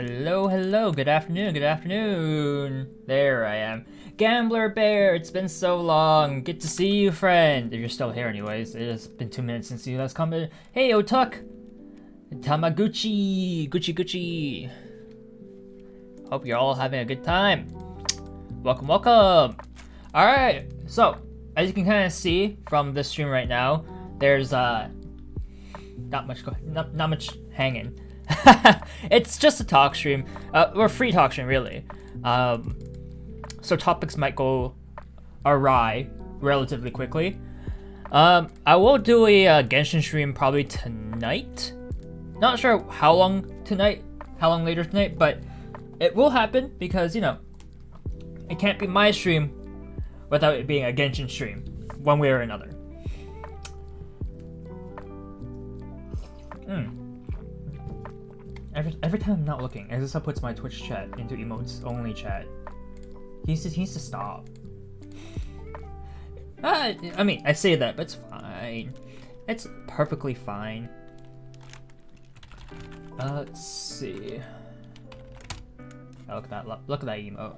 Hello, good afternoon. There I am. Gambler Bear, it's been so long. Good to see you, friend. If you're still here anyways, it has been 2 minutes since you last commented. Hey, Otuk! Tamaguchi! Gucci. Hope you're all having a good time. Welcome. Alright, so, as you can kind of see from this stream right now, there's not much hanging. It's just a talk stream, or free talk stream really. So topics might go awry relatively quickly. I will do a Genshin stream probably tonight. Not sure how long later tonight, but it will happen because, you know, it can't be my stream without it being a Genshin stream, one way or another. Every time I'm not looking, Exisa puts my Twitch chat into emotes only chat. He needs to stop. I mean, I say that, but it's fine. It's perfectly fine. Let's see. Oh, look at that emote.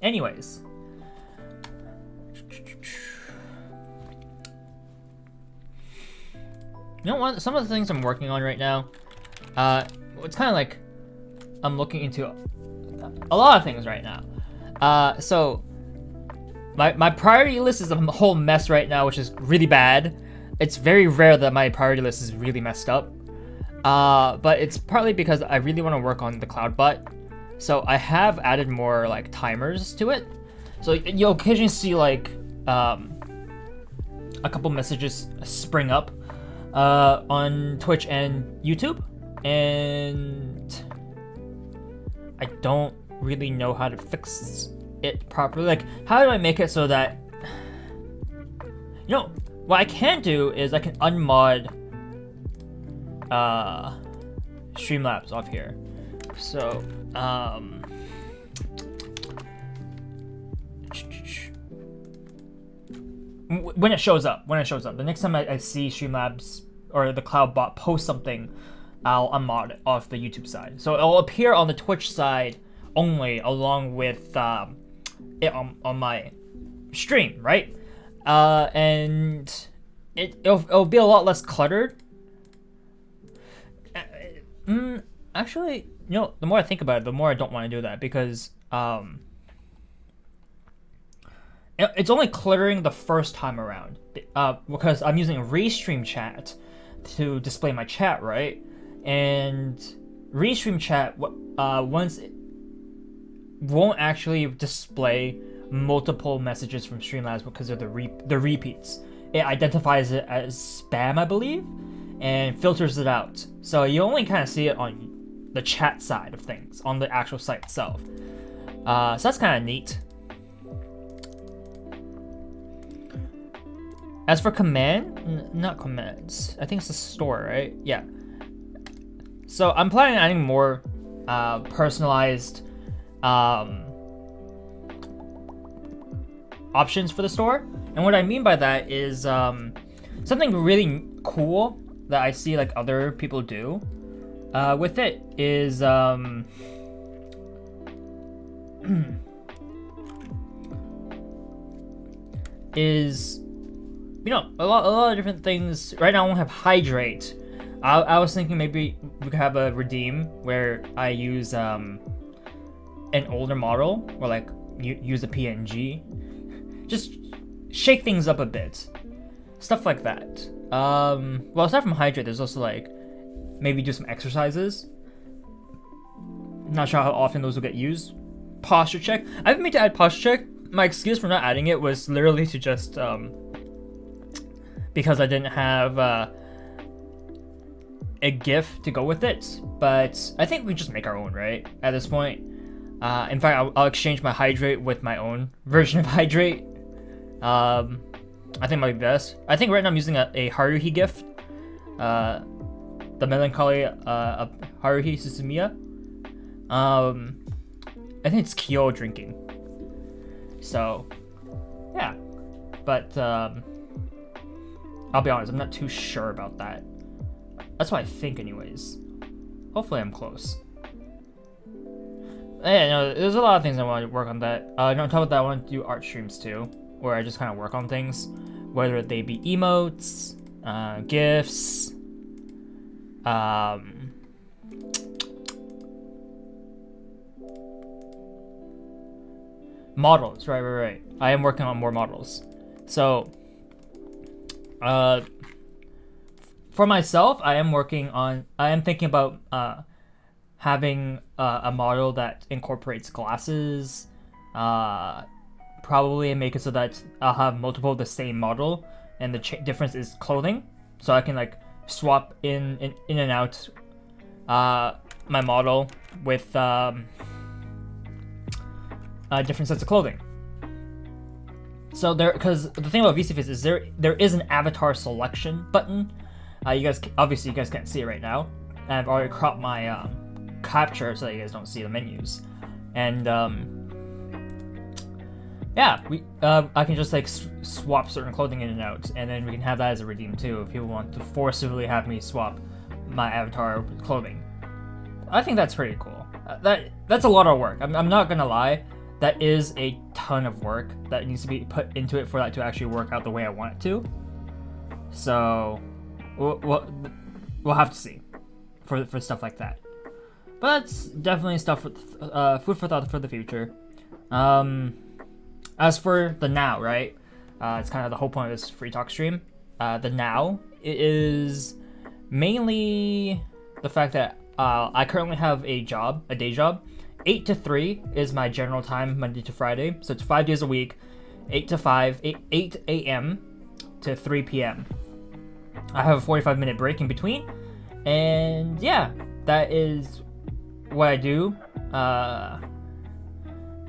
Anyways. You know what? Some of the things I'm working on right now, it's kind of like I'm looking into a lot of things right now. So my priority list is a whole mess right now, which is really bad. It's very rare that my priority list is really messed up. But it's partly because I really want to work on the cloud bot. So I have added more like timers to it. So you'll occasionally see like a couple messages spring up on Twitch and YouTube, and I don't really know how to fix it properly. Like, how do I make it so that, you know, what I can do is I can unmod Streamlabs off here. So when it shows up, the next time I see Streamlabs or the cloud bot post something, I'll unmod it off the YouTube side. So it'll appear on the Twitch side only, along with it on my stream, right? And it'll be a lot less cluttered. Actually, you know, the more I think about it, the more I don't want to do that, because it's only cluttering the first time around, because I'm using Restream chat to display my chat, right? And Restream chat once it won't actually display multiple messages from Streamlabs because of the repeats. It identifies it as spam, I believe, and filters it out. So you only kind of see it on the chat side of things, on the actual site itself. So that's kind of neat. As for not commands, I think it's the store, right? Yeah. So I'm planning on adding more personalized options for the store. And what I mean by that is something really cool that I see like other people do with it is you know, a lot of different things. Right now I won't have hydrate. I was thinking maybe we could have a redeem where I use an older model, or like use a PNG. Just shake things up a bit. Stuff like that. Well, aside from hydrate, there's also like maybe do some exercises. Not sure how often those will get used. Posture check. I've been meaning to add posture check. My excuse for not adding it was literally to just because I didn't have a GIF to go with it, but I think we just make our own, right? At this point, in fact, I'll exchange my hydrate with my own version of hydrate. I think it might be best. I think right now I'm using a Haruhi GIF, the melancholy of Haruhi Suzumiya. I think it's Kyo drinking. So, yeah, but I'll be honest, I'm not too sure about that. That's what I think anyways. Hopefully I'm close. yeah, no, there's a lot of things I want to work on that. On top of that, I want to do art streams too, where I just kind of work on things, whether they be emotes, GIFs, models. Right. I am working on more models. So, for myself, I am thinking about having a model that incorporates glasses, probably make it so that I'll have multiple of the same model, and the difference is clothing, so I can like swap in and out my model with different sets of clothing. So because the thing about VCFits is there is an avatar selection button. You guys can't see it right now, and I've already cropped my capture so that you guys don't see the menus. And yeah, I can just like swap certain clothing in and out, and then we can have that as a redeem too if people want to forcibly have me swap my avatar clothing. I think that's pretty cool. That's a lot of work. I'm not gonna lie. That is a ton of work that needs to be put into it for that to actually work out the way I want it to. So we'll have to see for stuff like that. But that's definitely stuff with food for thought for the future. As for the now, right? It's kind of the whole point of this free talk stream. The now is mainly the fact that I currently have a day job. 8 to 3 is my general time, Monday to Friday. So it's 5 days a week, 8 a.m. to 3 p.m. I have a 45-minute break in between. And yeah, that is what I do.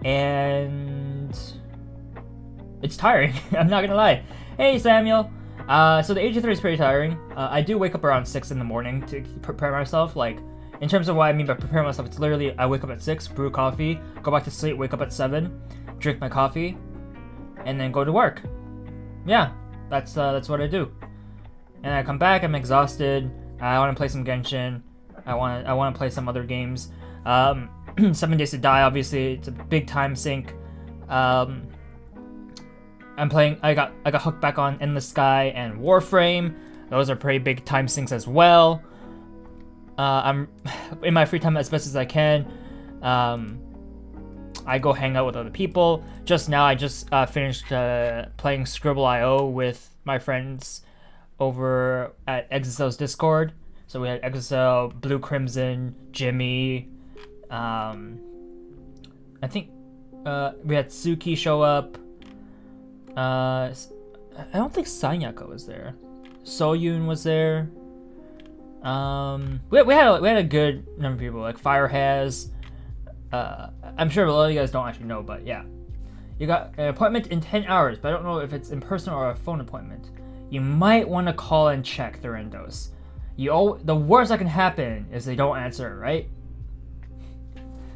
And it's tiring. I'm not gonna lie. Hey, Samuel. So the 8 to 3 is pretty tiring. I do wake up around 6 in the morning to prepare myself. Like, in terms of what I mean by prepare myself, it's literally I wake up at 6, brew coffee, go back to sleep, wake up at 7, drink my coffee, and then go to work. Yeah, that's what I do. And I come back, I'm exhausted. I want to play some Genshin. I want to play some other games. 7 Days to Die, obviously, it's a big time sink. I'm playing. I got hooked back on Endless Sky and Warframe. Those are pretty big time sinks as well. I'm in my free time as best as I can. I go hang out with other people. Just now, I just finished playing Scribble.io with my friends over at Exocel's Discord. So we had Exocel, Blue Crimson, Jimmy. I think we had Suki show up. I don't think Sanyako was there. Soyun was there. We had a good number of people, like Fire has. I'm sure a lot of you guys don't actually know, but yeah. You got an appointment in 10 hours, but I don't know if it's in person or a phone appointment. You might want to call and check their endos. The worst that can happen is they don't answer, right?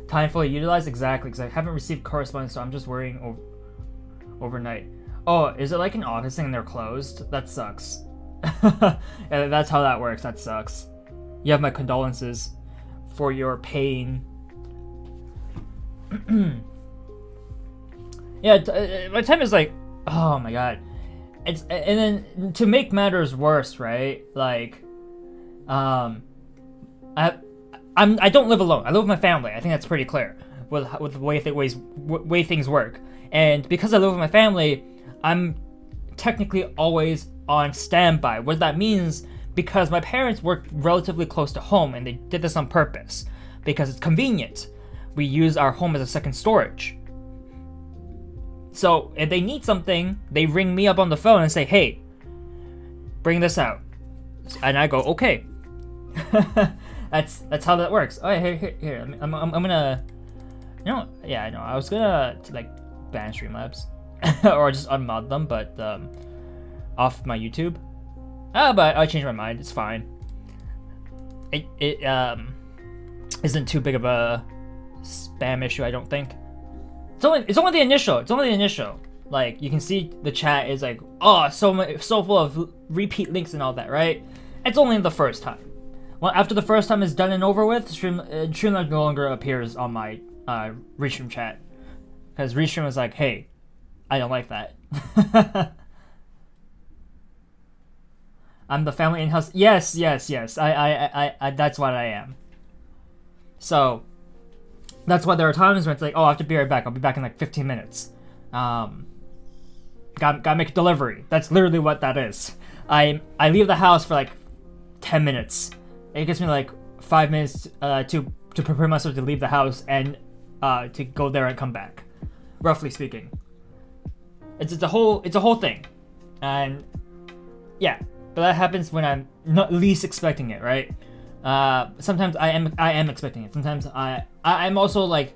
Time fully utilized? Exactly, because I haven't received correspondence, so I'm just worrying overnight. Oh, is it like an office thing and they're closed? That sucks. Yeah, that's how that works. That sucks. You have my condolences for your pain. Yeah, my time is like, oh my god. And then to make matters worse, right? Like, I don't live alone. I live with my family. I think that's pretty clear with the way things work. And because I live with my family, I'm technically always on standby. What that means, because my parents work relatively close to home, and they did this on purpose because it's convenient. We use our home as a second storage. So if they need something, they ring me up on the phone and say, "Hey, bring this out," and I go, "Okay." That's how that works. Oh, here. I'm gonna, yeah, I know. I was gonna like ban Streamlabs or just unmod them, but off my YouTube. But I changed my mind. It's fine. It isn't too big of a spam issue, I don't think. It's only the initial. Like, you can see the chat is like, oh, so full of repeat links and all that, right? It's only the first time. Well, after the first time is done and over with, Streamlabs no longer appears on my Restream chat, because Restream was like, hey, I don't like that. I'm the family in-house. Yes. I that's what I am. So that's why there are times when it's like, oh, I have to be right back. I'll be back in like 15 minutes. Gotta make a delivery. That's literally what that is. I leave the house for like 10 minutes. It gives me like 5 minutes to prepare myself to leave the house and to go there and come back. Roughly speaking, it's a whole thing, and yeah. But that happens when I'm not least expecting it, right? Sometimes I am expecting it. Sometimes I'm also like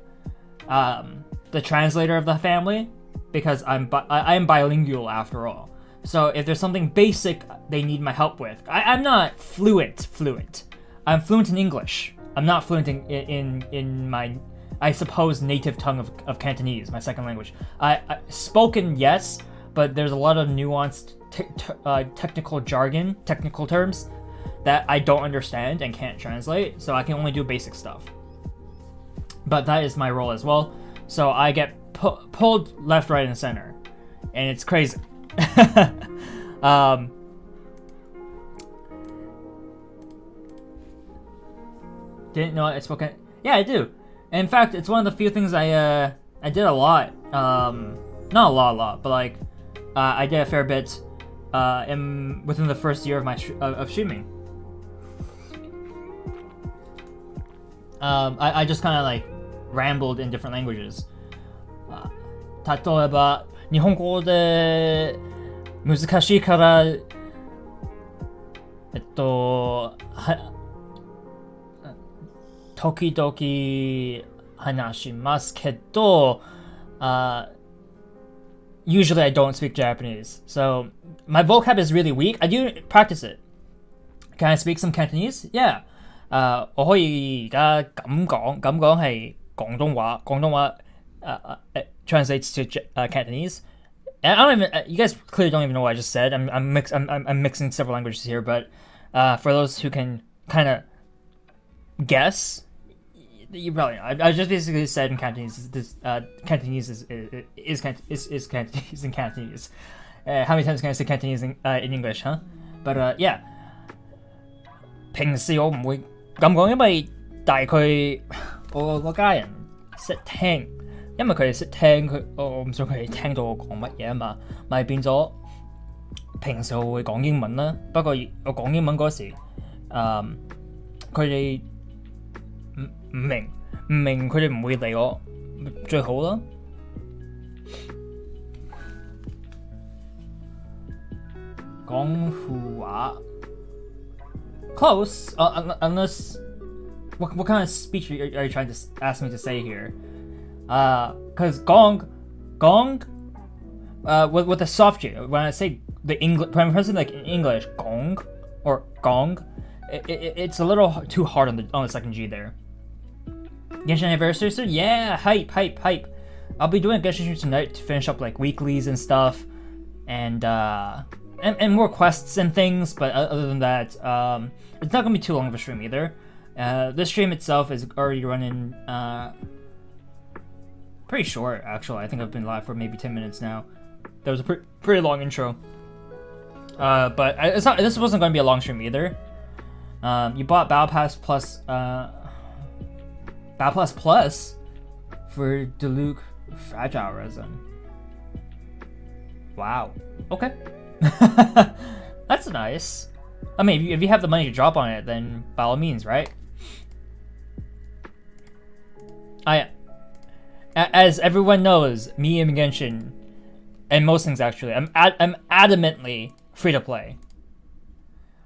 the translator of the family, because I am bilingual after all. So if there's something basic they need my help with, I'm not fluent. I'm fluent in English. I'm not fluent in my, I suppose, native tongue of Cantonese, my second language. I spoken, yes, but there's a lot of nuanced technical jargon, technical terms that I don't understand and can't translate, so I can only do basic stuff. But that is my role as well, so I get pulled left, right, and center, and it's crazy. Didn't know I spoke. Yeah, I do. In fact, it's one of the few things I did a lot. Not a lot, but like I did a fair bit within the first year of my of streaming. I just kind of like rambled in different languages. 例えば日本語で難しいから時々話しますけどusually I don't speak Japanese, so my vocab is really weak. I do practice it. Can I speak some Cantonese? Yeah. 我可以而家咁講係廣東話。廣東話translates to Cantonese. And I don't even. You guys clearly don't even know what I just said. I'm mixing several languages here, but for those who can kind of guess, you probably know. I just basically said in Cantonese. This Cantonese is Cantonese in Cantonese. How many times can I say Cantonese in English, huh? But yeah. 平時我唔會咁講，因為大概我個家人識聽，因為佢哋識聽，我唔想佢哋聽到我講乜嘢啊嘛，咪變咗平時我會講英文啦。不過我講英文嗰時，佢哋唔明，佢哋唔會理我，最好啦。講副話。Close, unless what kind of speech are you trying to ask me to say here? Because gong, with the soft G. When I say the English, when I'm pressing like in English, gong or gong, it's a little too hard on the second G there. Genshin anniversary soon? Yeah, hype. I'll be doing a Genshin stream tonight to finish up like weeklies and stuff, and more quests and things. But other than that, it's not gonna be too long of a stream either. This stream itself is already running pretty short, actually. I think I've been live for maybe 10 minutes now. That was a pretty long intro. But this wasn't gonna be a long stream either. You bought Battle Pass Plus for Diluc Fragile Resin. Wow. Okay. That's nice. I mean, if you have the money to drop on it, then by all means, right? As everyone knows, me and Genshin, and most things actually, I'm adamantly free to play.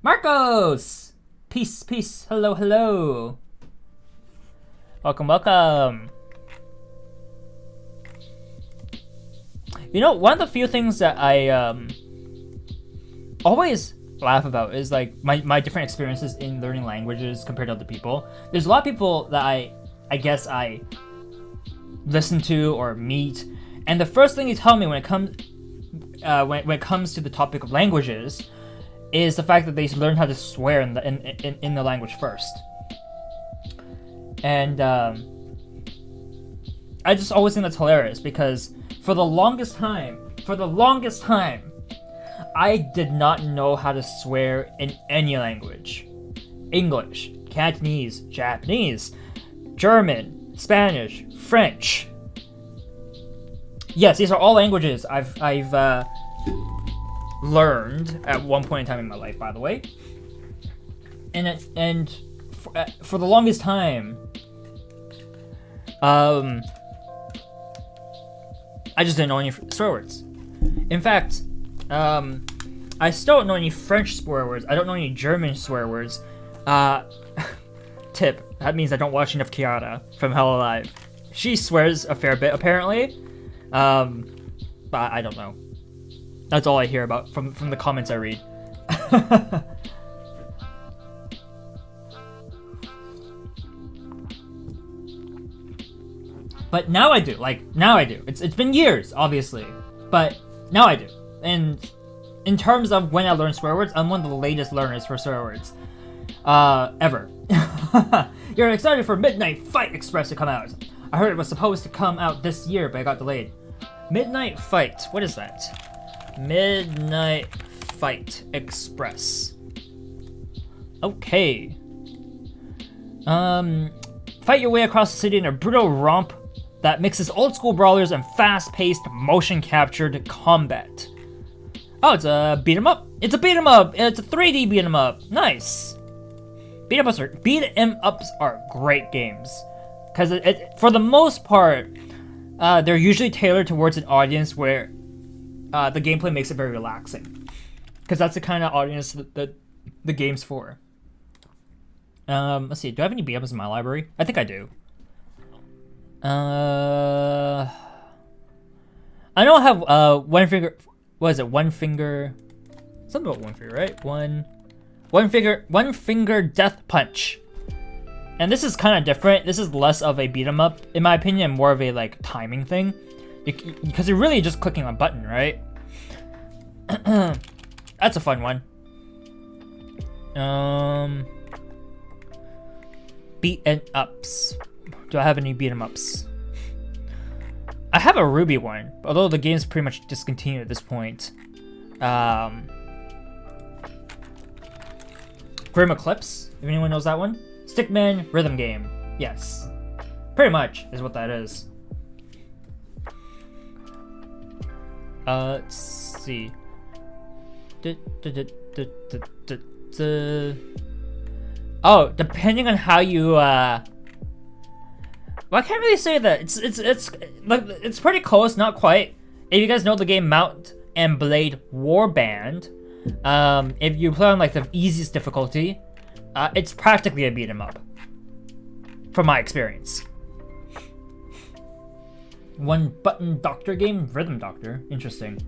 Marcos, peace. Hello. Welcome. You know, one of the few things that I always laugh about is like my different experiences in learning languages compared to other people. There's a lot of people that I guess I listen to or meet, and the first thing you tell me when it comes to the topic of languages is the fact that they learn how to swear in the language first. And I just always think that's hilarious because for the longest time, I did not know how to swear in any language. English, Cantonese, Japanese, German, Spanish, French. Yes, these are all languages I've learned at one point in time in my life, by the way. And for the longest time, I just didn't know any swear words. In fact, I still don't know any French swear words. I don't know any German swear words. Tip, that means I don't watch enough Kiara from Hell Alive. She swears a fair bit, apparently. But I don't know. That's all I hear about from the comments I read. But now I do. Now I do. It's been years, obviously. But now I do. And in terms of when I learn swear words, I'm one of the latest learners for swear words. Ever. You're excited for Midnight Fight Express to come out. I heard it was supposed to come out this year, but it got delayed. Midnight Fight. What is that? Midnight Fight Express. Okay. Fight your way across the city in a brutal romp that mixes old school brawlers and fast-paced, motion-captured combat. Oh, it's a beat 'em up. It's a beat 'em up. It's a 3D beat 'em up. Nice. Beat 'em ups are great games because for the most part, they're usually tailored towards an audience where the gameplay makes it very relaxing, because that's the kind of audience that the game's for. Let's see. Do I have any beat 'em ups in my library? I think I do. I don't have one finger. What is it? One finger. Something about one finger, right? One finger death punch. And this is kind of different. This is less of a beat 'em up, in my opinion, more of a like timing thing, because you're really just clicking a button, right? That's a fun one. Beat 'em ups. Do I have any beat 'em ups? I have a Ruby one, although the game's pretty much discontinued at this point. Grim Eclipse, if anyone knows that one. Stickman rhythm game. Yes. Pretty much is what that is. Let's see. Oh, depending on how you well, I can't really say that. It's pretty close, not quite. If you guys know the game Mount and Blade Warband, if you play on like the easiest difficulty, it's practically a beat 'em up, from my experience. One button doctor game, Rhythm Doctor. Interesting.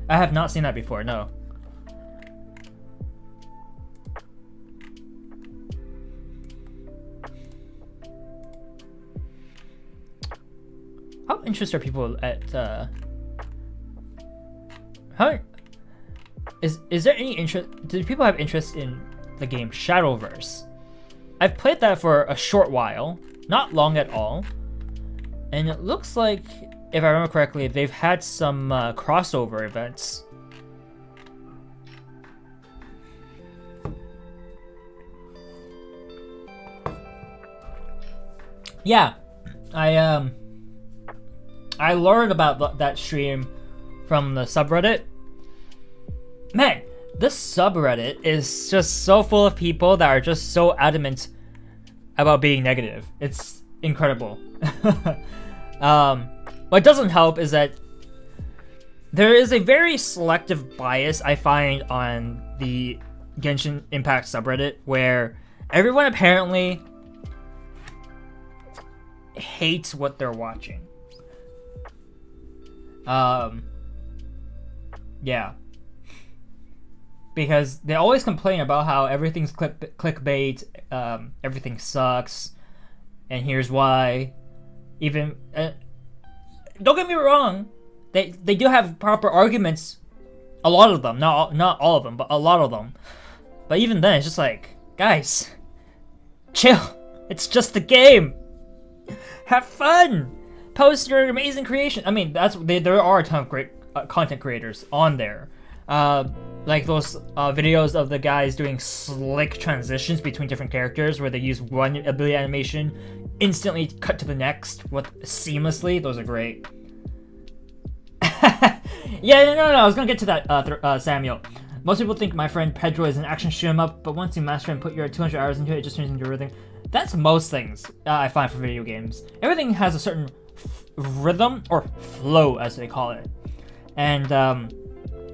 I have not seen that before. No. How interested are people at how is there any interest? Do people have interest in the game Shadowverse? I've played that for a short while, not long at all, and it looks like, if I remember correctly, they've had some crossover events. Yeah, I learned about that stream from the subreddit. Man, this subreddit is just so full of people that are just so adamant about being negative. It's incredible. What doesn't help is that there is a very selective bias I find on the Genshin Impact subreddit, where everyone apparently hates what they're watching. Yeah. Because they always complain about how everything's clickbait, everything sucks, and here's why. Even don't get me wrong, they do have proper arguments. A lot of them, not all of them, but a lot of them. But even then, it's just like, guys, chill. It's just a game. Have fun. post your amazing creation. I mean, there are a ton of great content creators on there. Like those videos of the guys doing slick transitions between different characters where they use one ability animation, instantly cut to the next seamlessly. Those are great. Yeah, no, I was gonna get to that, Samuel. Most people think my friend Pedro is an action shoot 'em up, but once you master and put your 200 hours into it, it just turns into a rhythm. That's most things I find for video games. Everything has a certain rhythm, or flow as they call it. And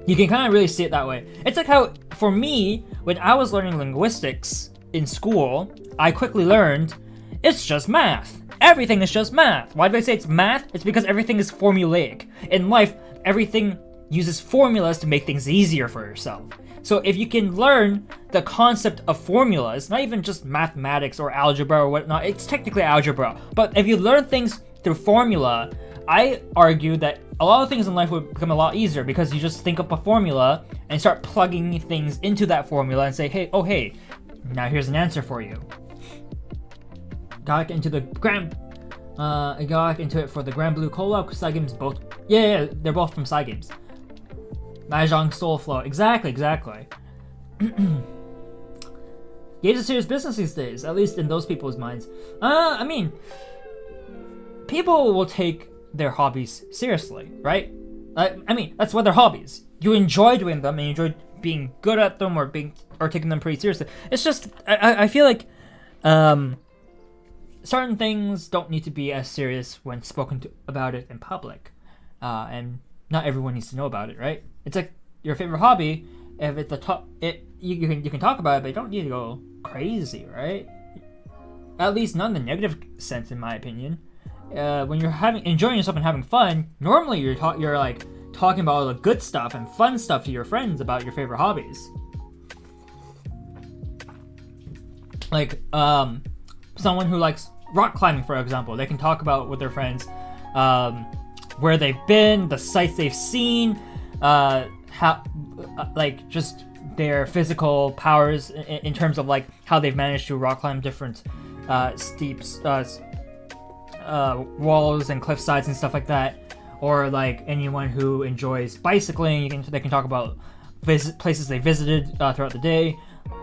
you can kind of really see it that way. It's like how, for me, when I was learning linguistics in school, I quickly learned it's just math. Everything is just math. Why do I say it's math? It's because everything is formulaic. In life, everything uses formulas to make things easier for yourself. So if you can learn the concept of formulas, not even just mathematics or algebra or whatnot, it's technically algebra, but if you learn things through formula, I argue that a lot of things in life would become a lot easier because you just think up a formula and start plugging things into that formula and say, hey, now here's an answer for you. Got into the I got into it for the Grand Blue Cola, because Cygames both, yeah, they're both from Cygames. Mahjong Soul Flow, exactly. Games are serious business these days, at least in those people's minds. I mean, people will take their hobbies seriously, right? I mean, that's what they're hobbies. You enjoy doing them and you enjoy being good at them or taking them pretty seriously. It's just, I feel like certain things don't need to be as serious when spoken about it in public, and not everyone needs to know about it, right? It's like your favorite hobby. If it's you can talk about it, but you don't need to go crazy, right? At least not in the negative sense, in my opinion. When you're enjoying yourself and having fun, normally you're like talking about all the good stuff and fun stuff to your friends about your favorite hobbies. Like someone who likes rock climbing, for example, they can talk about with their friends where they've been, the sights they've seen, how like just their physical powers in terms of like how they've managed to rock climb different steep walls and cliff sides and stuff like that. Or like anyone who enjoys bicycling, they can talk about places they visited throughout the day.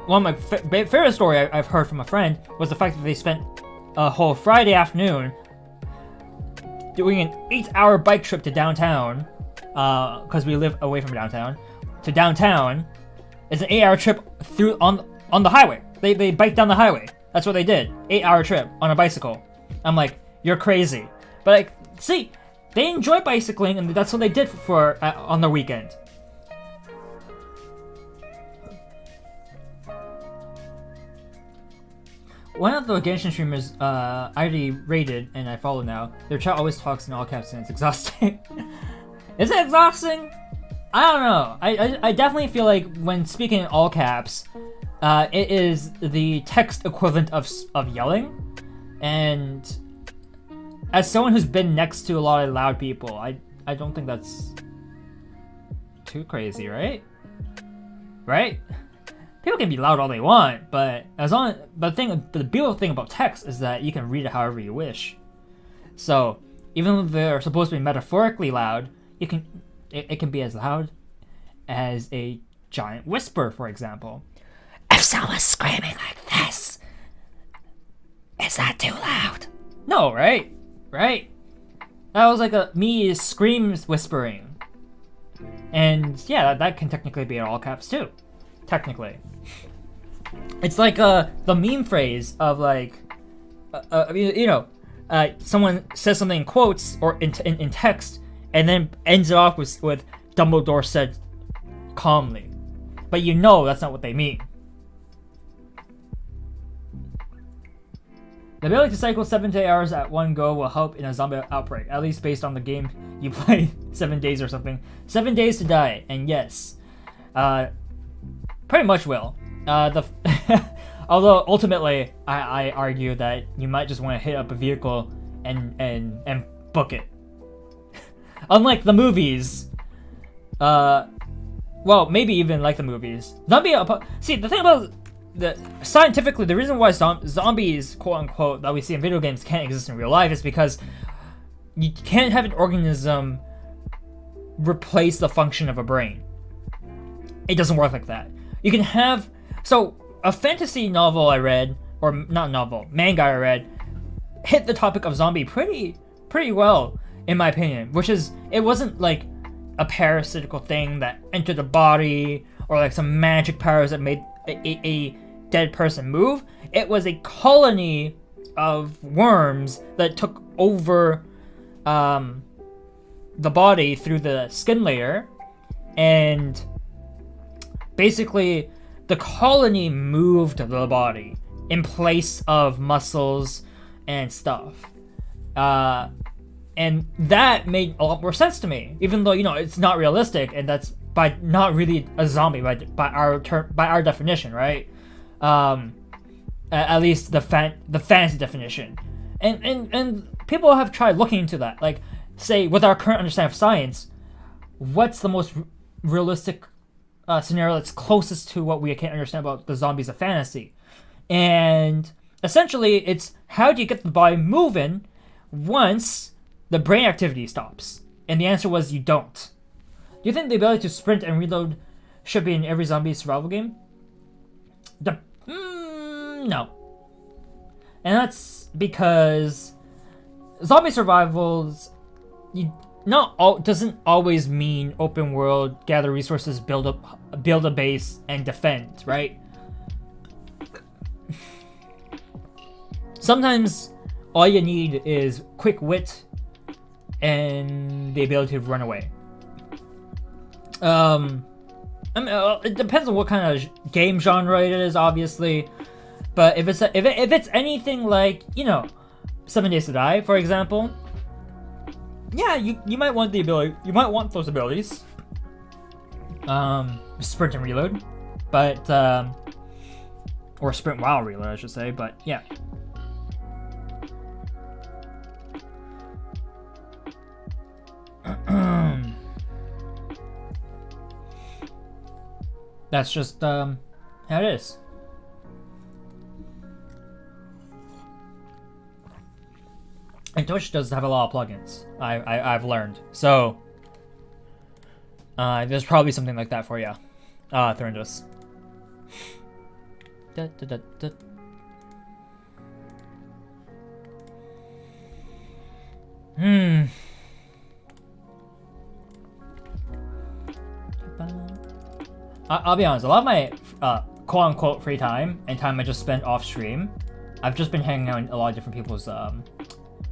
One of my favorite story I've heard from a friend was the fact that they spent a whole Friday afternoon doing an 8-hour bike trip to downtown, because we live away from downtown. To downtown is an 8-hour trip through on the highway. They biked down the highway. That's what they did. 8-hour trip on a bicycle. I'm like, you're crazy. But like, see, they enjoy bicycling, and that's what they did for on their weekend. One of the Genshin streamers I already rated and I follow now, their chat always talks in all caps and it's exhausting. Is it exhausting? I don't know. I definitely feel like when speaking in all caps, it is the text equivalent of yelling. And as someone who's been next to a lot of loud people, I don't think that's too crazy, right? Right? People can be loud all they want, but the beautiful thing about text is that you can read it however you wish. So even if they're supposed to be metaphorically loud, it can be as loud as a giant whisper, for example. If someone's screaming like this, is that too loud? No, right? Right? That was like me screams whispering. And yeah, that can technically be in all caps too. Technically. It's like the meme phrase of like, someone says something in quotes or in text and then ends it off with Dumbledore said calmly. But you know that's not what they mean. The ability to cycle 7 to 8 hours at one go will help in a zombie outbreak, at least based on the game you play. 7 days or something. 7 days to die, and yes. Pretty much will. Although ultimately, I argue that you might just want to hit up a vehicle and book it. Unlike the movies, well, maybe even like the movies. See, the thing about scientifically, the reason why zombies, quote unquote, that we see in video games can't exist in real life is because you can't have an organism replace the function of a brain. It doesn't work like that. You can have, so a fantasy novel I read, or not novel, manga I read, hit the topic of zombie pretty well, in my opinion, which is, it wasn't like a parasitical thing that entered the body, or like some magic powers that made a dead person move. It was a colony of worms that took over the body through the skin layer, and basically the colony moved the body in place of muscles and stuff. And that made a lot more sense to me, even though, you know, it's not realistic, and that's by not really a zombie by our definition, right? At least the fancy definition. And people have tried looking into that. Like, say, with our current understanding of science, what's the most realistic scenario that's closest to what we can understand about the zombies of fantasy? And essentially, it's how do you get the body moving once the brain activity stops? And the answer was you don't. Do you think the ability to sprint and reload should be in every zombie survival game? No. And that's because zombie survivals doesn't always mean open world, gather resources, build a base, and defend, right? Sometimes all you need is quick wit and the ability to run away. I mean, it depends on what kind of game genre it is, obviously. But if it's anything like, you know, 7 Days to Die, for example, yeah, you might want the ability. You might want those abilities. Sprint and reload, but or sprint while reload, I should say. But yeah. That's just how it is. And Twitch does have a lot of plugins. I've learned. So there's probably something like that for you. Thorndus. I'll be honest, a lot of my quote-unquote free time and time I just spent off stream, I've just been hanging out in a lot of different people's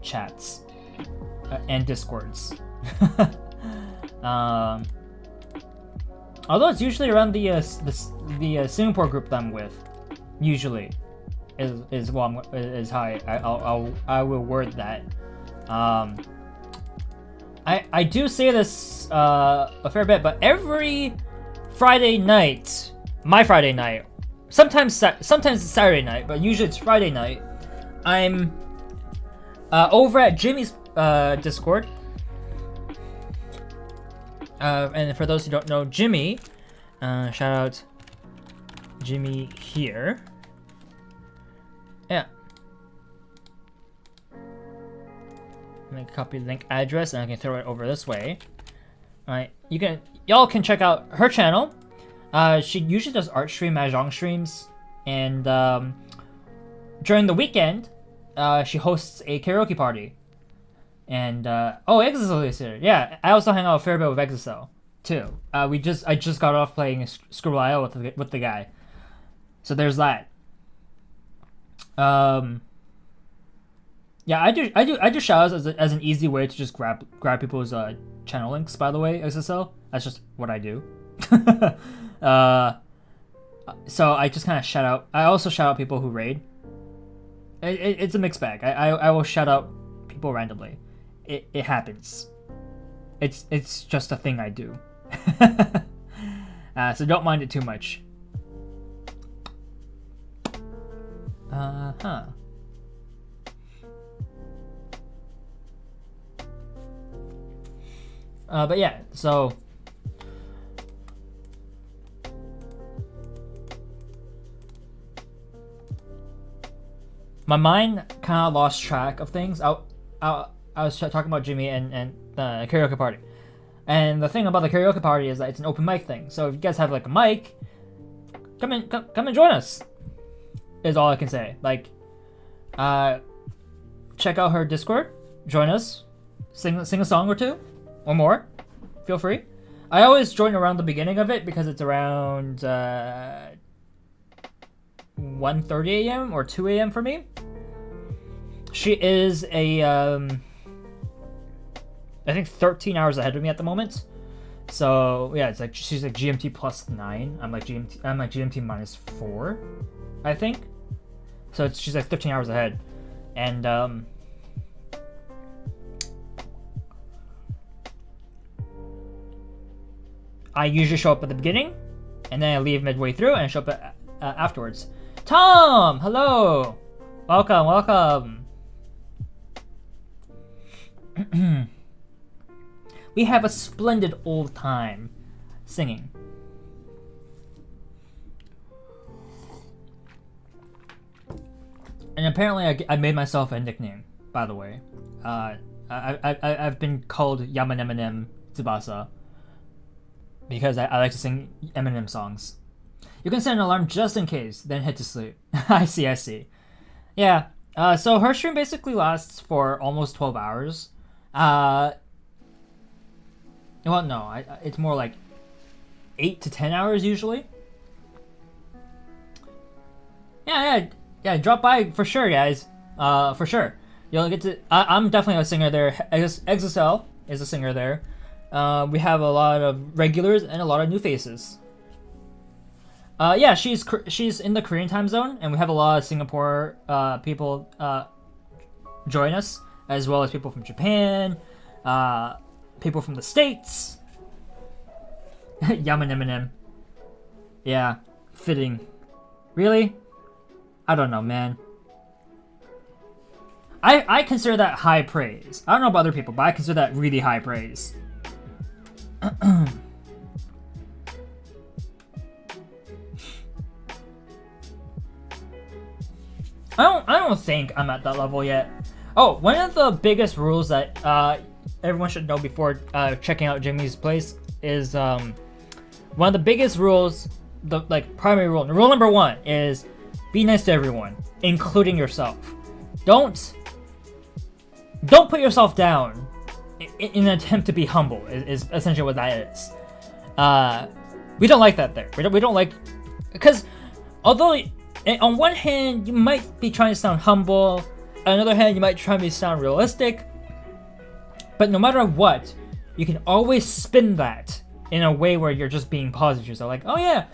chats and discords. Although it's usually around the Singapore group that I'm with, usually is how I will word that. I do say this a fair bit, but every Friday night, my Friday night, sometimes it's Saturday night, but usually it's Friday night, I'm over at Jimmy's Discord. And for those who don't know Jimmy, shout out Jimmy here. Yeah. I'm gonna copy the link address and I can throw it over this way. Alright, y'all can check out her channel. She usually does art stream, mahjong streams, and during the weekend, she hosts a karaoke party. And Exocel is here. Yeah, I also hang out a fair bit with Exocel too. I just got off playing Scribble.io with the guy. So there's that. Yeah, I do shout outs as an easy way to just grab people's channel links. By the way, Exocel, that's just what I do. So I just kind of shout out. I also shout out people who raid. It's a mixed bag. I will shout out people randomly. It happens. It's just a thing I do. So don't mind it too much. But yeah, so my mind kind of lost track of things. I I was talking about Jimmy and the karaoke party. And the thing about the karaoke party is that it's an open mic thing. So if you guys have like a mic, come and join us. Is all I can say. Like, check out her Discord, join us, sing a song or two, or more. Feel free. I always join around the beginning of it because it's around 1:30 a.m. or 2 a.m. for me. She is I think 13 hours ahead of me at the moment. So yeah, it's like she's like GMT +9. I'm like GMT -4, I think. So she's like 13 hours ahead, and I usually show up at the beginning, and then I leave midway through, and I show up afterwards. Tom, hello, welcome. We have a splendid old time singing. And apparently I made myself a nickname, by the way. I've been called Yamaneko Tsubasa because I like to sing Eminem songs. You can set an alarm just in case, then head to sleep. I see. Yeah, so her stream basically lasts for almost 12 hours. Well, no, it's more like 8 to 10 hours usually. Yeah, drop by for sure, guys. For sure. You'll get to... I'm definitely a singer there. XSL is a singer there. We have a lot of regulars and a lot of new faces. Yeah, she's in the Korean time zone, and we have a lot of Singapore people join us, as well as people from Japan, people from the States. Yamaneko. Yeah, fitting. Really? I don't know, man. I consider that high praise. I don't know about other people, but I consider that really high praise. I don't think I'm at that level yet. Oh, one of the biggest rules that everyone should know before checking out Jimmy's place is one of the biggest rules, the primary rule. Rule number 1 is be nice to everyone, including yourself. Don't put yourself down in an attempt to be humble. Is essentially what that is. We don't like that there. We don't like, because although on one hand you might be trying to sound humble, on the other hand you might try to sound realistic. But no matter what, you can always spin that in a way where you're just being positive. So like, oh yeah,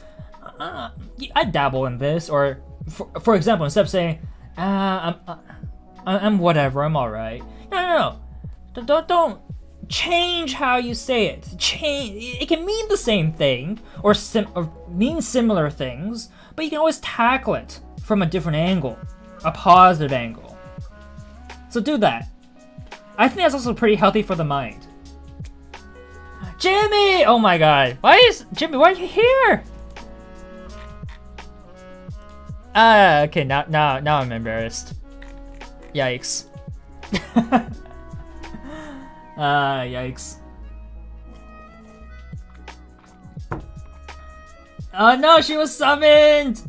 I dabble in this, or for example, instead of saying, I'm whatever, I'm alright. No. Don't change how you say it. Change. It can mean the same thing or mean similar things, but you can always tackle it from a different angle, a positive angle. So do that. I think that's also pretty healthy for the mind. Jimmy! Oh my god. Jimmy, why are you here? Okay, now I'm embarrassed. Yikes. Yikes. Oh no, she was summoned!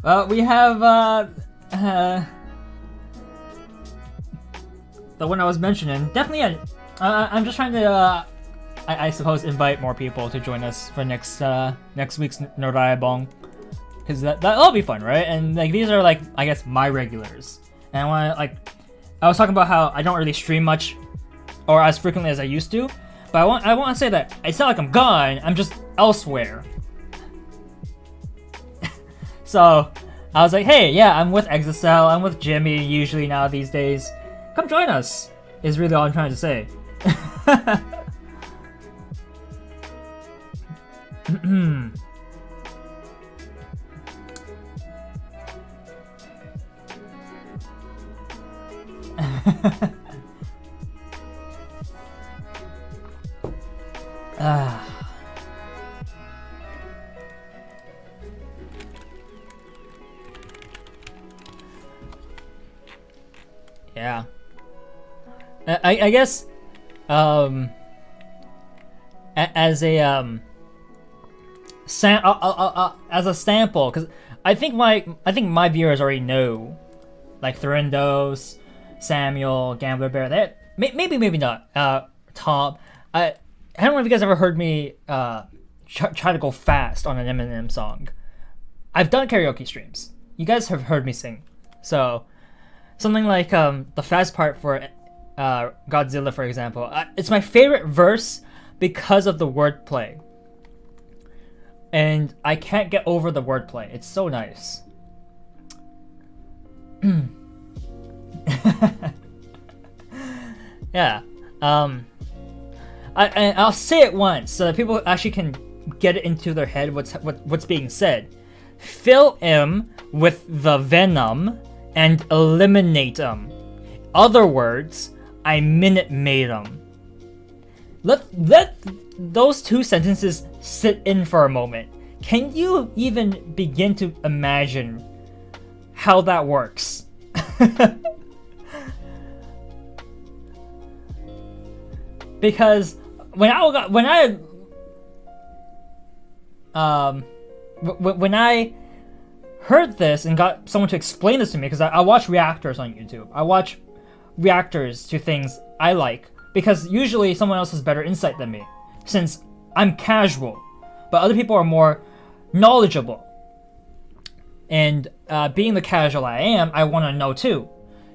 Well, we have, the one I was mentioning. Definitely, I'm just trying to, I suppose, invite more people to join us for next week's Noraebong. Because that'll be fun, right? And like these are like, I guess, my regulars. And I was talking about how I don't really stream much or as frequently as I used to. But I want to say that it's not like I'm gone, I'm just elsewhere. So I was like, hey, yeah, I'm with XSL, I'm with Jimmy usually now these days. Come join us, is really all I'm trying to say. Yeah. I guess as a as a sample, because I think my viewers already know, like Thrindos, Samuel, Gambler Bear. That maybe not. Tom. I don't know if you guys ever heard me try to go fast on an Eminem song. I've done karaoke streams. You guys have heard me sing. So something like the fast part for Godzilla, for example. It's my favorite verse because of the wordplay. And I can't get over the wordplay. It's so nice. Yeah. I'll say it once so that people actually can get it into their head what's being said. Fill him with the venom and eliminate him. Other words, I Minute Maid him. Let those two sentences sit in for a moment. Can you even begin to imagine how that works? Because when I heard this and got someone to explain this to me, because I watch reactors on YouTube. I watch reactors to things I like, because usually someone else has better insight than me, since I'm casual, but other people are more knowledgeable. And being the casual I am, I want to know too.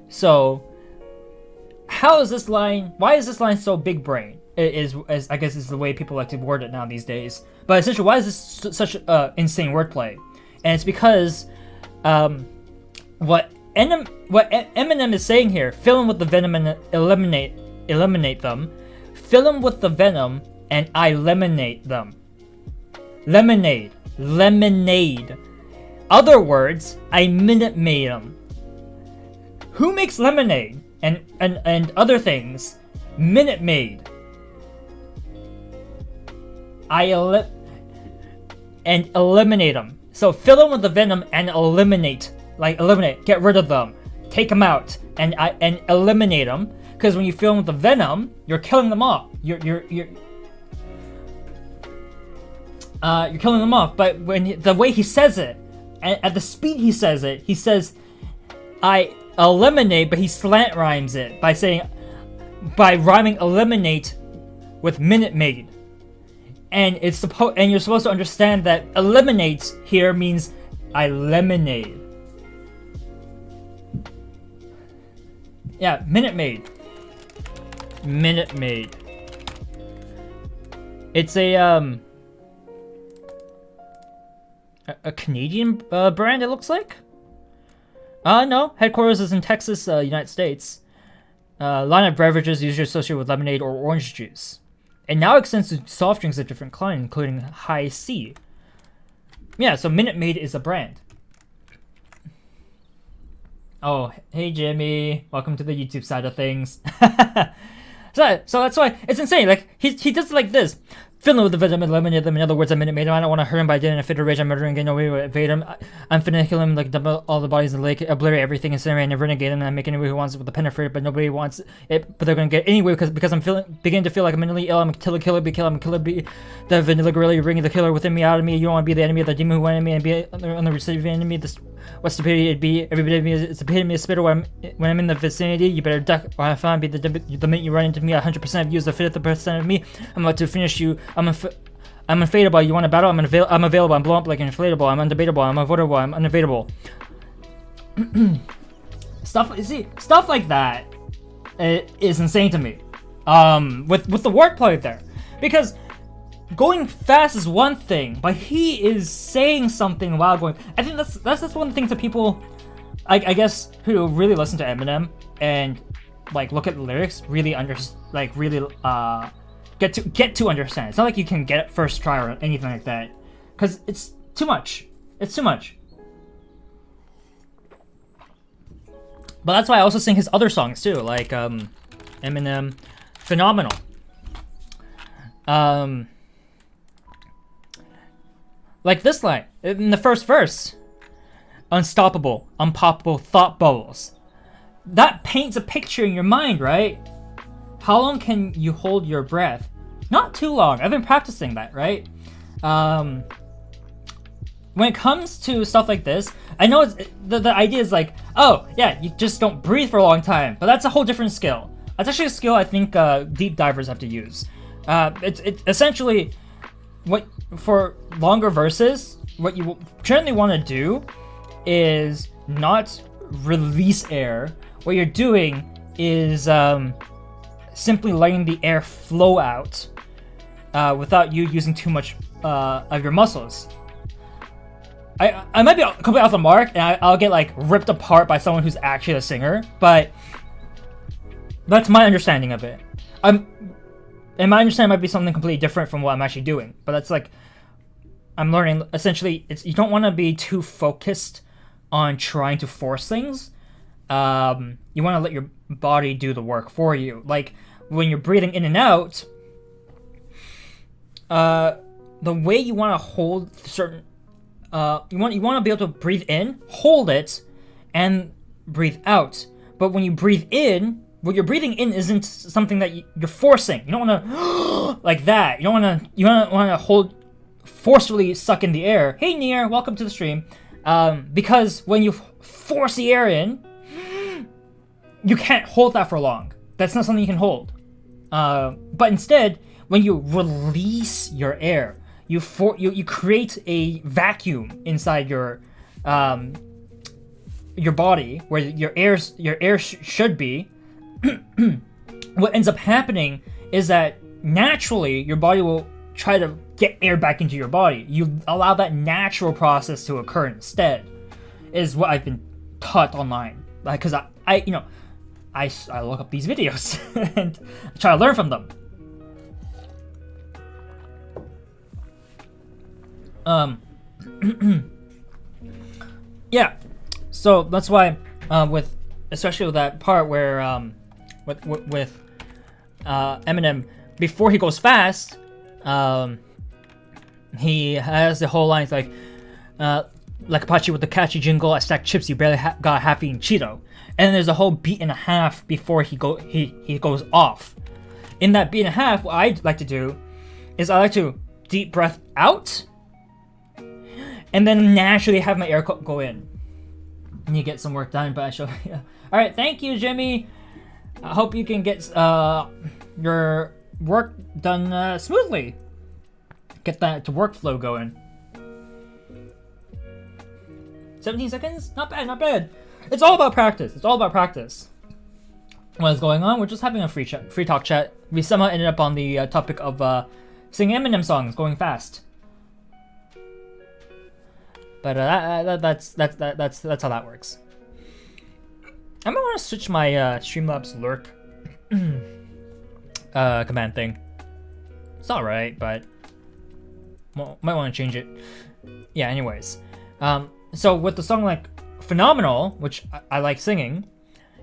So, why is this line so big brain? I guess is the way people like to word it now these days. But essentially, why is this such insane wordplay? And it's because what Eminem is saying here: fill him with the venom and eliminate them. Fill him with the venom and I lemonade them. Lemonade. Other words, I Minute Maid them. Who makes lemonade and other things? Minute Maid. And eliminate them. So fill them with the venom and eliminate, get rid of them, take them out, and eliminate them. Because when you fill them with the venom, you're killing them off. You're killing them off. But when the way he says it, at the speed he says, I eliminate, but he slant rhymes it by rhyming eliminate with Minute Maid. And you're supposed to understand that eliminate here means I lemonade. Yeah, Minute Maid. It's a Canadian brand, it looks like. No, headquarters is in Texas, United States. Line of beverages usually associated with lemonade or orange juice. And now extends to soft drinks of different kinds, including High C. Yeah, so Minute Maid is a brand. Oh, hey Jimmy, welcome to the YouTube side of things. So that's why it's insane. Like he does it like this. Fill him with the venom and eliminate them. In other words, I Minute Maid him. I don't want to hurt him, but I did in a fit of rage. I'm murdering, getting away with evade him. I'm finna kill him, like dump all the bodies in the lake, obliterate everything, incinerate and renegade him, and make anyone who wants it with the penetrator, but nobody wants it. But they're gonna get it anyway because I'm beginning to feel like I'm mentally ill. I'm a killer bee killer. I'm a killer bee. The vanilla gorilla, you're bringing the killer within me out of me. You don't want to be the enemy of the demon who went me and be on the receiving enemy. What stupidity it'd be. Every bit of me is a epitome of spitter when I'm in the vicinity. You better duck or have fun. Be the minute you run into me, 100% of you is the 50% of me. I'm about to finish you. I'm unfadable. You want a battle? I'm available. I'm blown up like an inflatable. I'm undebatable. I'm avoidable. I'm unevadable. Stuff like that is insane to me. With the wordplay there, because going fast is one thing, but he is saying something while going. I think that's one of the things that people, I guess, who really listen to Eminem and like look at the lyrics really get to understand. It's not like you can get it first try or anything like that, because it's too much. It's too much. But that's why I also sing his other songs too, like Eminem, Phenomenal. Like this line in the first verse: unstoppable, unpoppable thought bubbles. that paints a picture in your mind, right? How long can you hold your breath? Not too long. I've been practicing that, right? When it comes to stuff like this, I know the idea is like, oh yeah, you just don't breathe for a long time, but that's a whole different skill. That's actually a skill I think deep divers have to use. It's essentially what for longer verses. What you generally want to do is not release air. What you're doing is simply letting the air flow out without you using too much of your muscles. I might be completely off the mark, and I'll get like ripped apart by someone who's actually a singer, but that's my understanding of it. And my understanding might be something completely different from what I'm actually doing, but that's like I'm learning. Essentially, you don't want to be too focused on trying to force things. You want to let your body do the work for you. Like when you're breathing in and out, the way you want to hold certain. You want to be able to breathe in, hold it, and breathe out. But when you breathe in, what you're breathing in isn't something that you're forcing. You don't want to like that. You don't want to. You want to hold, forcefully suck in the air. Hey Nier, welcome to the stream. Because when you force the air in, you can't hold that for long. That's not something you can hold. But instead, when you release your air, you create a vacuum inside your body where your air should be. What ends up happening is that naturally your body will try to get air back into your body. You allow that natural process to occur instead, is what I've been taught online. Like, cause I look up these videos and try to learn from them. Yeah, so that's why especially with that part where with Eminem, before he goes fast, he has the whole line like Apache with the catchy jingle, I stack chips, you barely got a half-eaten Cheeto, and then there's a whole beat and a half before he goes off. In that beat and a half, what I like to do is I like to deep breath out, and then naturally have my air go in. And you get some work done, but I show you. Alright, thank you, Jimmy. I hope you can get your work done smoothly. Get that to workflow going. 17 seconds? Not bad, not bad. It's all about practice. It's all about practice. What is going on? We're just having a free talk chat. We somehow ended up on the topic of singing Eminem songs going fast. But that's how that works. I might want to switch my Streamlabs lurk command thing. It's alright, but might want to change it. Yeah. Anyways, so with the song like "Phenomenal," which I like singing,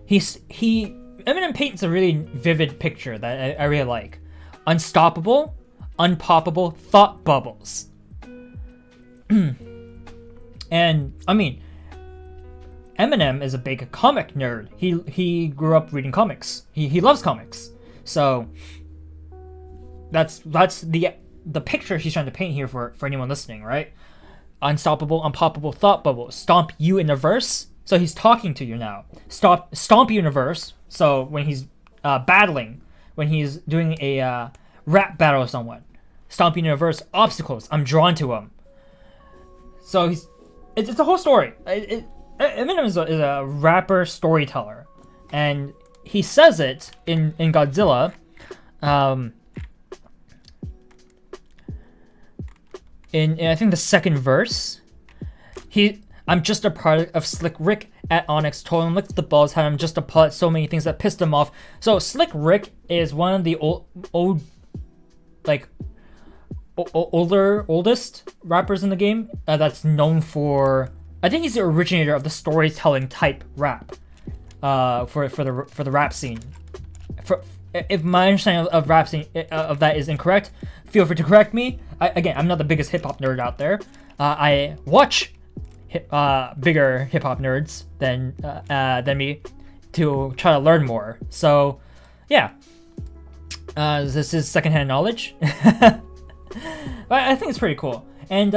Eminem paints a really vivid picture that I really like. Unstoppable, unpoppable thought bubbles. And I mean, Eminem is a big comic nerd. He grew up reading comics. He loves comics. So that's the picture he's trying to paint here for anyone listening, right? Unstoppable, unpoppable thought bubble. Stomp you in a verse. So he's talking to you now. Stomp you in a verse. So when he's battling, when he's doing a rap battle with someone, stomp you in a verse. Obstacles. I'm drawn to him. So it's a whole story. Eminem is a rapper storyteller, and he says it in Godzilla. In I think the second verse, I'm just a product of Slick Rick at Onyx. Told him licked the balls, had him just applaud so many things that pissed him off. So Slick Rick is one of the oldest rappers in the game that's known for. I think he's the originator of the storytelling type rap, for the rap scene. If my understanding of rap scene of that is incorrect, feel free to correct me. I'm not the biggest hip hop nerd out there. I watch bigger hip hop nerds than me, to try to learn more. So, yeah, this is secondhand knowledge. But I think it's pretty cool, and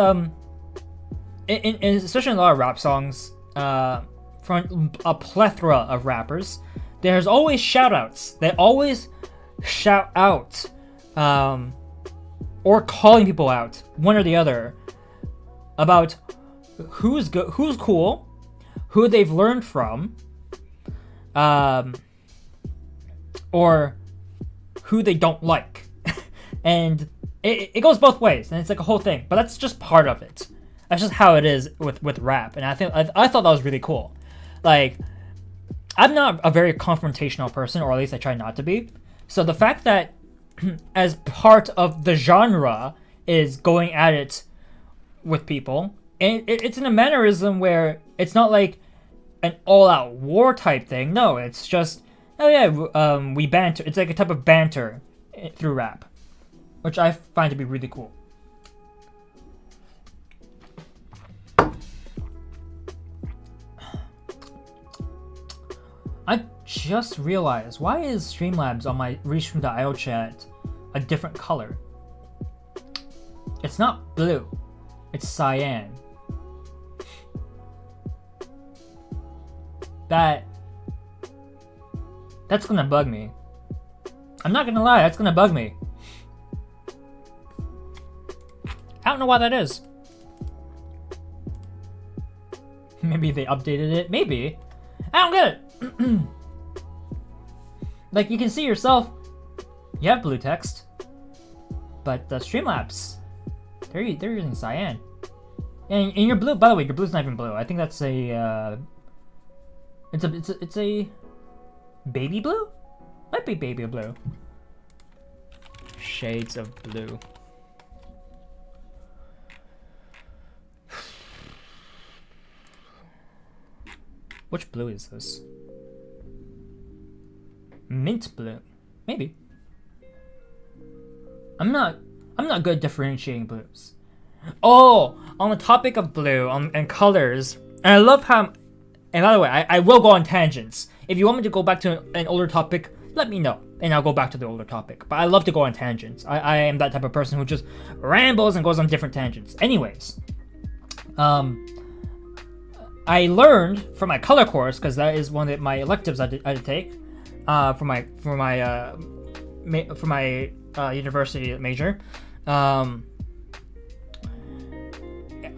especially in a lot of rap songs, from a plethora of rappers, there's always shout-outs. They always shout out, or calling people out, one or the other, about who's cool, who they've learned from, or who they don't like. And it goes both ways, and it's like a whole thing. But that's just part of it. That's just how it is with rap, and I thought that was really cool. Like, I'm not a very confrontational person, or at least I try not to be. So the fact that as part of the genre is going at it with people, and it's in a mannerism where it's not like an all-out war type thing. No, it's just, oh yeah, we banter. It's like a type of banter through rap, which I find to be really cool. I just realized, why is Streamlabs on my Restream.io chat a different color? It's not blue, it's cyan. That's gonna bug me. I'm not gonna lie, that's gonna bug me. I don't know why that is. Maybe they updated it, maybe. I don't get it. Like, you can see yourself, you have blue text, but the Streamlabs, they're using cyan. And your blue, by the way, your blue's not even blue. I think that's a it's a baby blue? Might be baby blue. Shades of blue. Which blue is this? Mint blue, maybe. I'm not good at differentiating blues. Oh, on the topic of blue and colors, and I love how. And by the way, I will go on tangents. If you want me to go back to an older topic, let me know, and I'll go back to the older topic. But I love to go on tangents. I am that type of person who just rambles and goes on different tangents. Anyways, I learned from my color course, because that is one of my electives I had to take for my university major.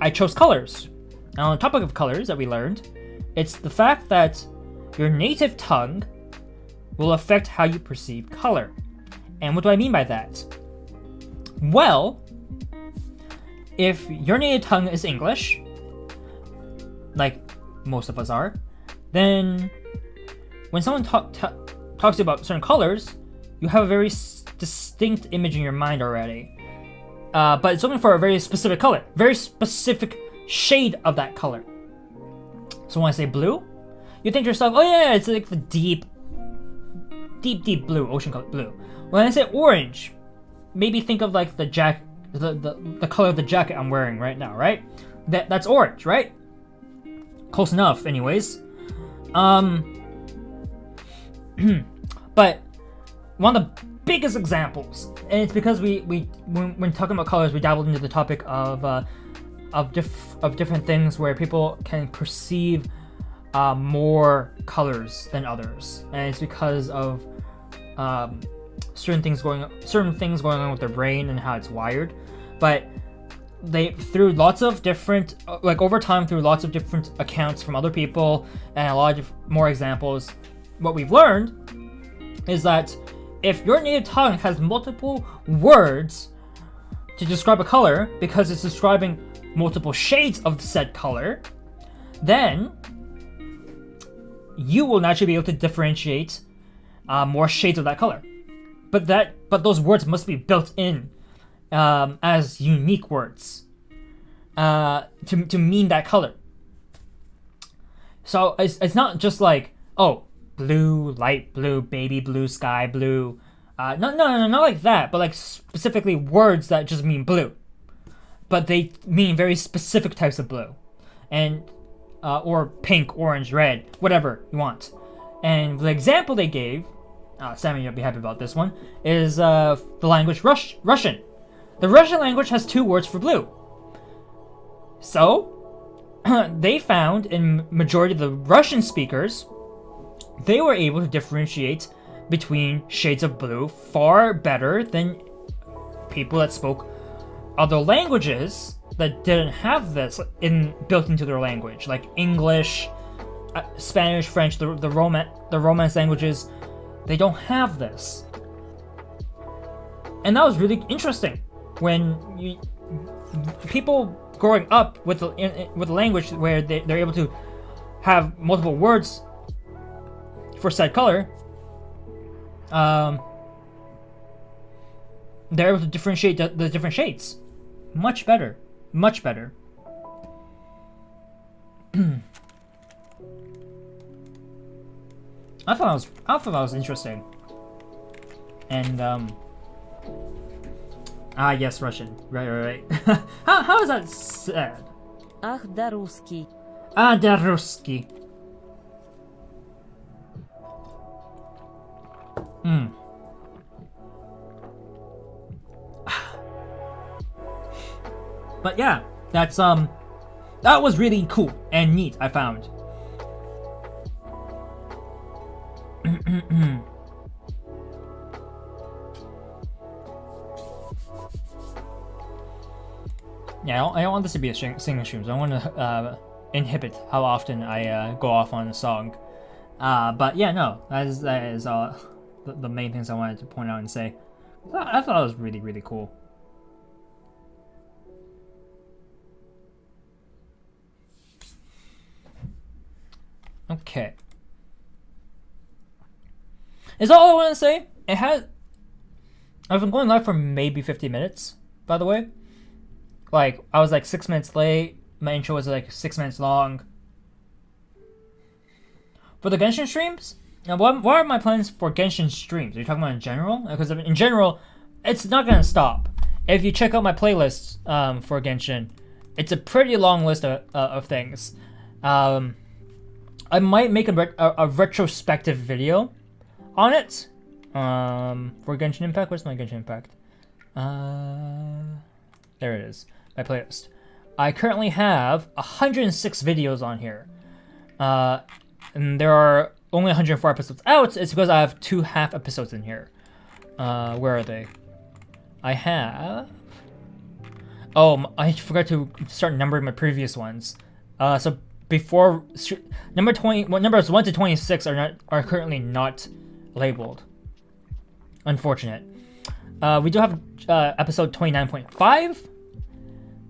I chose colors. And on the topic of colors that we learned, it's the fact that your native tongue will affect how you perceive color. And what do I mean by that? Well, if your native tongue is English, like most of us are, then when someone talks about certain colors, you have a very distinct image in your mind already. But it's looking for a very specific color, very specific shade of that color. So when I say blue, you think to yourself, oh yeah, it's like the deep blue, ocean color blue. When I say orange, maybe think of like the color of the jacket I'm wearing right now, right? That's orange, right? Close enough, anyways. But one of the biggest examples, and it's because when talking about colors, we dabbled into the topic of different things where people can perceive more colors than others, and it's because of certain things going on with their brain and how it's wired. But through lots of different, over time, through lots of different accounts from other people and a lot of more examples, what we've learned is that if your native tongue has multiple words to describe a color because it's describing multiple shades of said color, then you will naturally be able to differentiate more shades of that color. But those words must be built in as unique words to mean that color. So it's not just like, oh, blue, light blue, baby blue, sky blue. No, not like that, but like specifically words that just mean blue. But they mean very specific types of blue. And or pink, orange, red, whatever you want. And the example they gave, Sammy, you'll be happy about this one, is the language Russian. The Russian language has 2 words for blue. So, they found in majority of the Russian speakers, they were able to differentiate between shades of blue far better than people that spoke other languages that didn't have this built into their language, like English, Spanish, French, the Romance languages. They don't have this, and that was really interesting. When people growing up with a language where they're able to have multiple words for said color, they're able to differentiate the different shades much better. I thought that was interesting. And yes, Russian. Right. How is that said? Ах, да русский. Да русский. But yeah, that was really cool and neat, I found. Yeah, I don't want this to be a singing stream, so I want to inhibit how often I go off on a song. But yeah, no, that is the main things I wanted to point out and say. I thought it was really, really cool. Okay. Is that all I want to say? I've been going live for maybe 50 minutes, by the way. Like, I was like 6 minutes late. My intro was like 6 minutes long. For the Genshin streams? Now, what are my plans for Genshin streams? Are you talking about in general? Because in general, it's not going to stop. If you check out my playlists for Genshin, it's a pretty long list of things. I might make a retrospective video on it for Genshin Impact. Where's my Genshin Impact? There it is, my playlist. I currently have 106 videos on here, and there are only 104 episodes out. It's because I have 2 half episodes in here. Where are they? I have... Oh, I forgot to start numbering my previous ones. So before numbers 1 to 26 are currently not labeled. Unfortunate. We do have episode 29.5.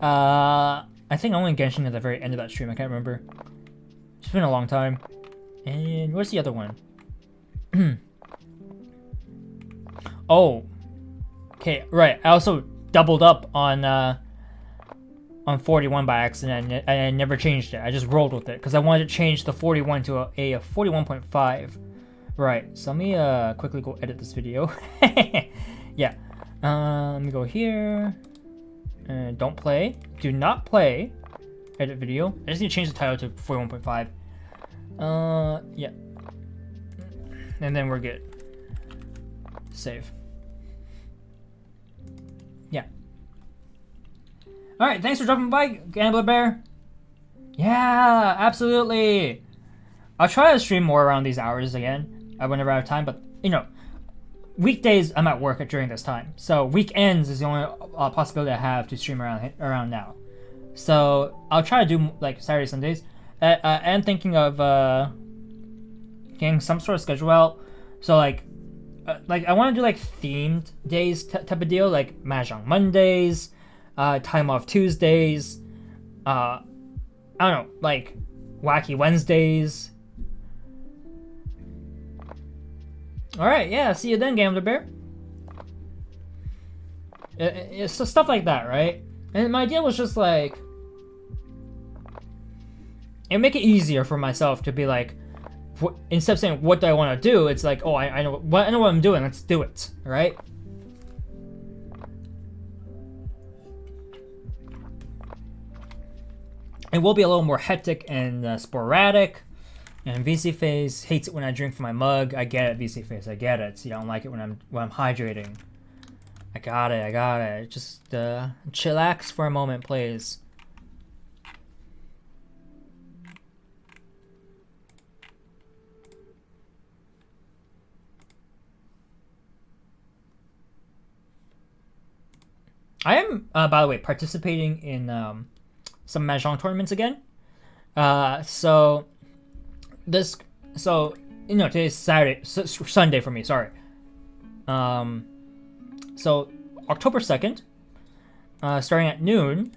I think only Genshin at the very end of that stream. I can't remember. It's been a long time. And where's the other one? Oh, okay, right. I also doubled up on 41 by accident, and I never changed it. I just rolled with it because I wanted to change the 41 to a 41.5. Right. So let me quickly go edit this video. Yeah. Let me go here. Don't play. Do not play. Edit video. I just need to change the title to 41.5. Yeah. And then we're good. Save. Yeah. Alright, thanks for dropping by, Gambler Bear. Yeah, absolutely. I'll try to stream more around these hours again whenever I have time, but, you know, weekdays I'm at work during this time. So weekends is the only possibility I have to stream around now. So I'll try to do, like, Saturdays, Sundays. I'm thinking of getting some sort of schedule out. So, like I want to do, like, themed days type of deal, like Mahjong Mondays, time off Tuesdays, I don't know, like wacky Wednesdays. Alright, yeah, see you then, Gambler Bear. It's so stuff like that, right? And my idea was just like, and make it easier for myself to be like, instead of saying what do I want to do, it's like, oh, I know what I'm doing, let's do it, right? It will be a little more hectic and sporadic, And VC Face hates it when I drink from my mug. I get it, VC Face. I get it. You don't like it when I'm hydrating. I got it. Just chillax for a moment, please. I am, by the way, participating in some Mahjong tournaments again. So today's Sunday for me. Sorry. So October 2nd, starting at noon,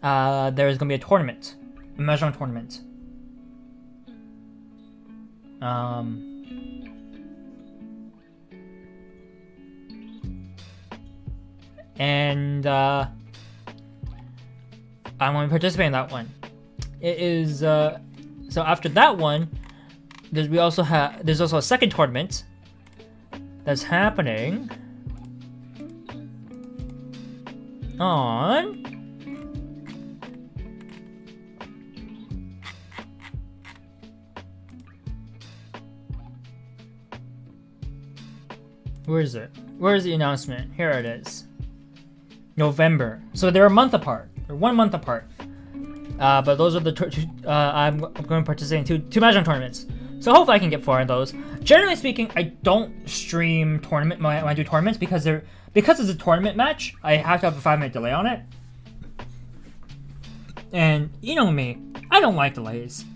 there's gonna be a tournament, a Mahjong tournament. And I'm going to participate in that one. It is so after that one, there's also a second tournament that's happening on where is it? Where is the announcement? Here it is. November. So they're a month apart. They're 1 month apart. But those are the I'm going to participate in two Mahjong tournaments. So hopefully I can get 4 of those. Generally speaking, I don't stream tournament when I do tournaments because it's a tournament match. I have to have a 5-minute delay on it. And you know me, I don't like delays.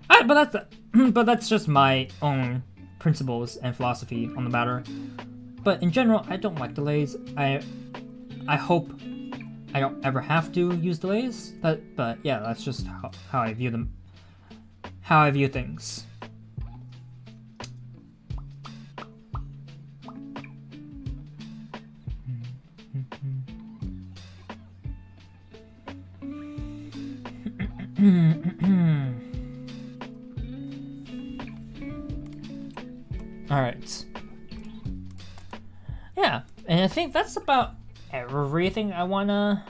But that's just my own principles and philosophy on the matter. But in general, I don't like delays. I hope I don't ever have to use delays. But yeah, that's just how I view them. How I view things. All right. Yeah, and I think that's about everything I wanna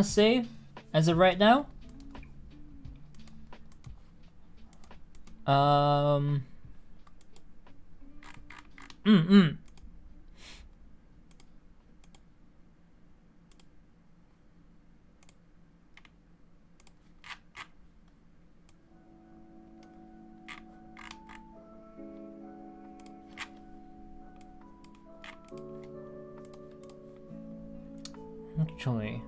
say as of right now. Actually,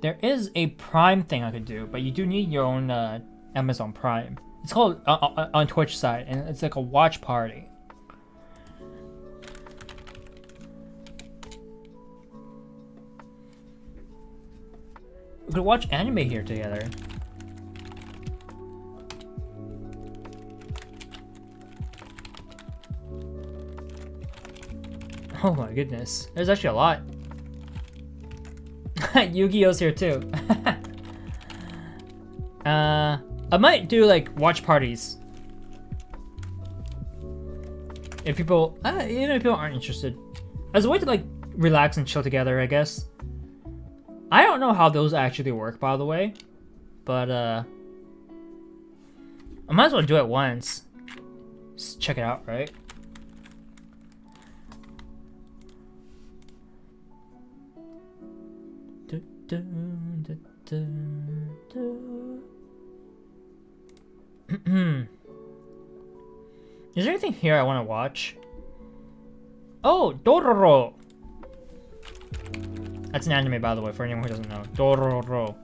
there is a Prime thing I could do, but you do need your own Amazon Prime. It's called on Twitch side, and it's like a watch party. We could watch anime here together. Oh my goodness, there's actually a lot. Yu-Gi-Oh's here too. I might do like watch parties. If people, even if people aren't interested, as a way to like relax and chill together, I guess. I don't know how those actually work, by the way, but I might as well do it once. Just check it out, right? Is there anything here I want to watch? Oh, Dororo! That's an anime, by the way, for anyone who doesn't know. Dororo.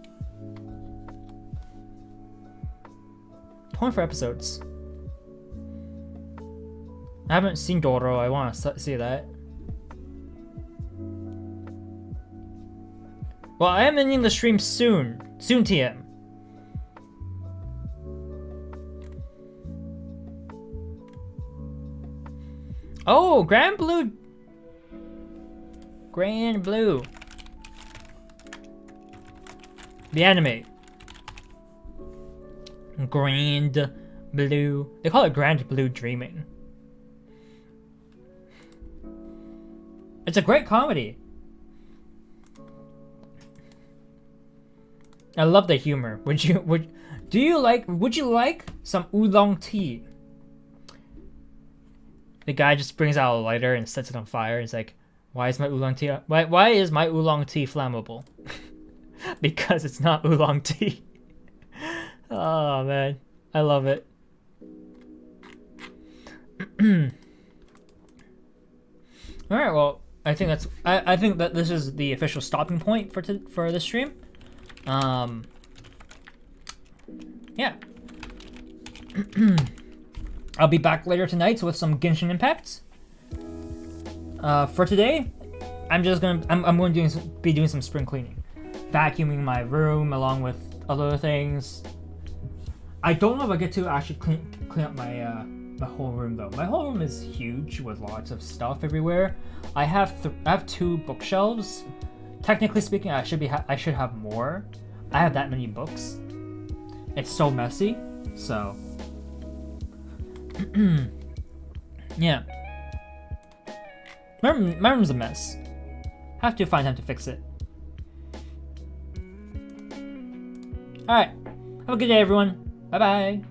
24 episodes. I haven't seen Dororo. I want to see that. Well, I am ending the stream soon. Soon, TM. Oh, Grand Blue. Grand Blue. The anime. Grand Blue. They call it Grand Blue Dreaming. It's a great comedy. I love the humor. Would you like some oolong tea. The guy just brings out a lighter and sets it on fire. It's like, why is my oolong tea? Why is my oolong tea flammable? Because it's not oolong tea. Oh man, I love it. All right, well, I think that's. I think that this is the official stopping point for this stream. Yeah. I'll be back later tonight with some Genshin Impact. For today, I'm going to be doing some spring cleaning, vacuuming my room along with other things. I don't know if I get to actually clean up my my whole room though. My whole room is huge with lots of stuff everywhere. I have 2 bookshelves. Technically speaking, I should have more. I have that many books. It's so messy. So yeah. My room's a mess. Have to find time to fix it. Alright. Have a good day, everyone. Bye-bye.